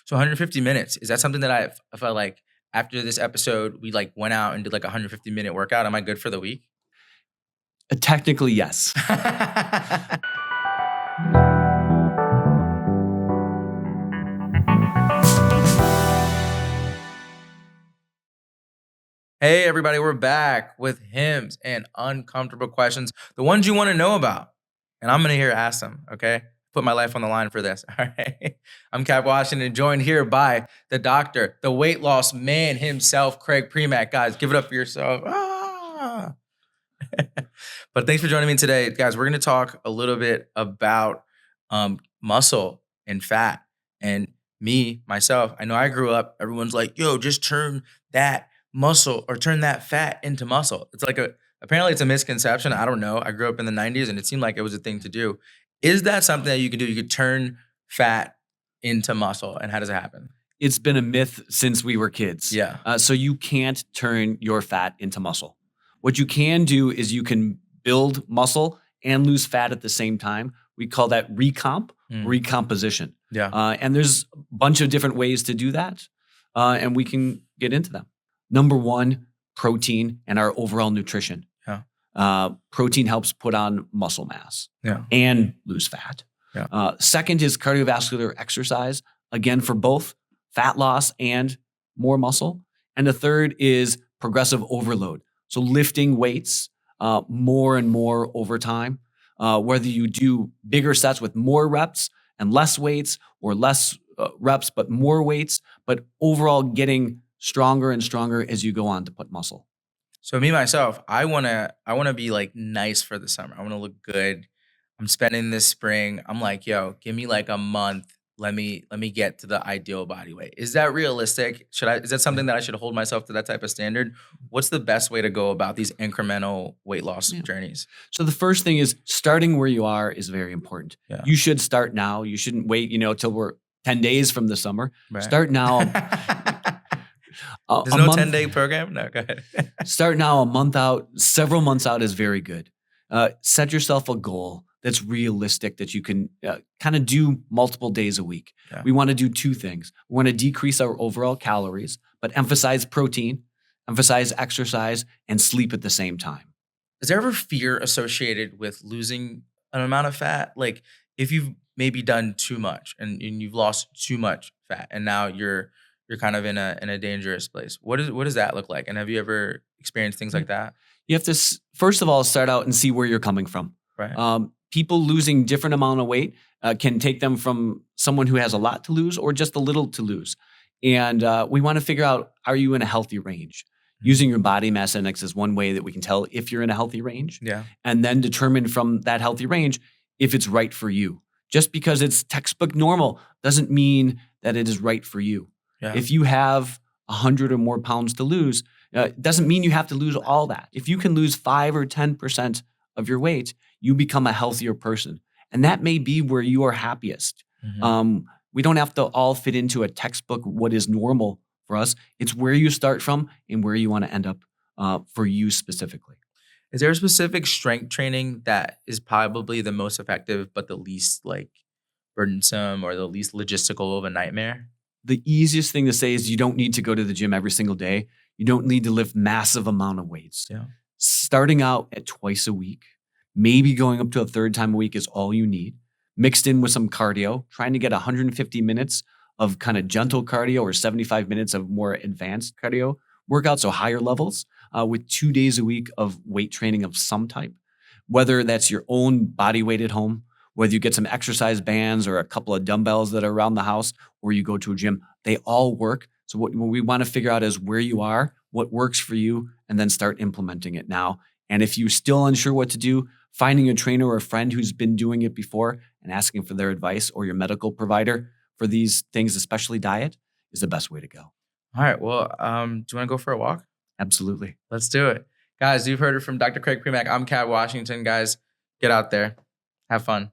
So 150 minutes, is that something that I felt like after this episode, we like went out and did like a 150-minute workout? Am I good for the week? Technically, yes. Hey, everybody, we're back with hymns and uncomfortable questions, the ones you want to know about. And I'm going to here ask them, okay? Put my life on the line for this, all right? I'm Cap Washington, joined here by the doctor, the weight loss man himself, Craig Primack. Guys, give it up for yourself. Ah. But thanks for joining me today. Guys, we're going to talk a little bit about muscle and fat. And myself, I know I grew up, everyone's like, yo, just turn that muscle or turn that fat into muscle. It's like apparently it's a misconception. I don't know. I grew up in the 90s and it seemed like it was a thing to do. Is that something that you can do? You could turn fat into muscle. And how does it happen? It's been a myth since we were kids. Yeah. So you can't turn your fat into muscle. What you can do is you can build muscle and lose fat at the same time. We call that recomposition. Yeah. And there's a bunch of different ways to do that. And we can get into them. Number one, protein and our overall nutrition. Yeah. Protein helps put on muscle mass and lose fat. Yeah. Second is cardiovascular exercise, again, for both fat loss and more muscle. And the third is progressive overload. So lifting weights more and more over time, whether you do bigger sets with more reps and less weights or less reps but more weights, but overall getting stronger and stronger as you go on to put muscle. So myself, I wanna be like nice for the summer. I wanna look good. I'm spending this spring. I'm like, yo, give me like a month. Let me get to the ideal body weight. Is that realistic? Is that something that I should hold myself to that type of standard? What's the best way to go about these incremental weight loss journeys? So the first thing is starting where you are is very important. Yeah. You should start now. You shouldn't wait, till we're 10 days from the summer. Right. Start now. There's no 10-day program? No, go ahead. Start now, a month out, several months out is very good. Set yourself a goal that's realistic that you can kind of do multiple days a week. Yeah. We want to do two things. We want to decrease our overall calories, but emphasize protein, emphasize exercise, and sleep at the same time. Is there ever fear associated with losing an amount of fat? Like if you've maybe done too much and you've lost too much fat and now you're kind of in a dangerous place. What does that look like? And have you ever experienced things like that? You have to, first of all, start out and see where you're coming from. Right. People losing different amount of weight can take them from someone who has a lot to lose or just a little to lose. And we want to figure out, are you in a healthy range? Using your body mass index is one way that we can tell if you're in a healthy range. Yeah. And then determine from that healthy range if it's right for you. Just because it's textbook normal doesn't mean that it is right for you. Yeah. If you have 100 or more pounds to lose, doesn't mean you have to lose all that. If you can lose 5 or 10% of your weight, you become a healthier person. And that may be where you are happiest. Mm-hmm. We don't have to all fit into a textbook, what is normal for us. It's where you start from and where you want to end up for you specifically. Is there a specific strength training that is probably the most effective, but the least like burdensome or the least logistical of a nightmare? The easiest thing to say is you don't need to go to the gym every single day. You don't need to lift massive amount of weights. Yeah. Starting out at twice a week, maybe going up to a third time a week is all you need. Mixed in with some cardio, trying to get 150 minutes of kind of gentle cardio or 75 minutes of more advanced cardio workouts, so higher levels, with 2 days a week of weight training of some type, whether that's your own body weight at home, whether you get some exercise bands or a couple of dumbbells that are around the house, or you go to a gym, they all work. So what we want to figure out is where you are, what works for you, and then start implementing it now. And if you're still unsure what to do, finding a trainer or a friend who's been doing it before and asking for their advice, or your medical provider for these things, especially diet, is the best way to go. All right. Well, do you want to go for a walk? Absolutely. Let's do it. Guys, you've heard it from Dr. Craig Primack. I'm Cat Washington. Guys, get out there. Have fun.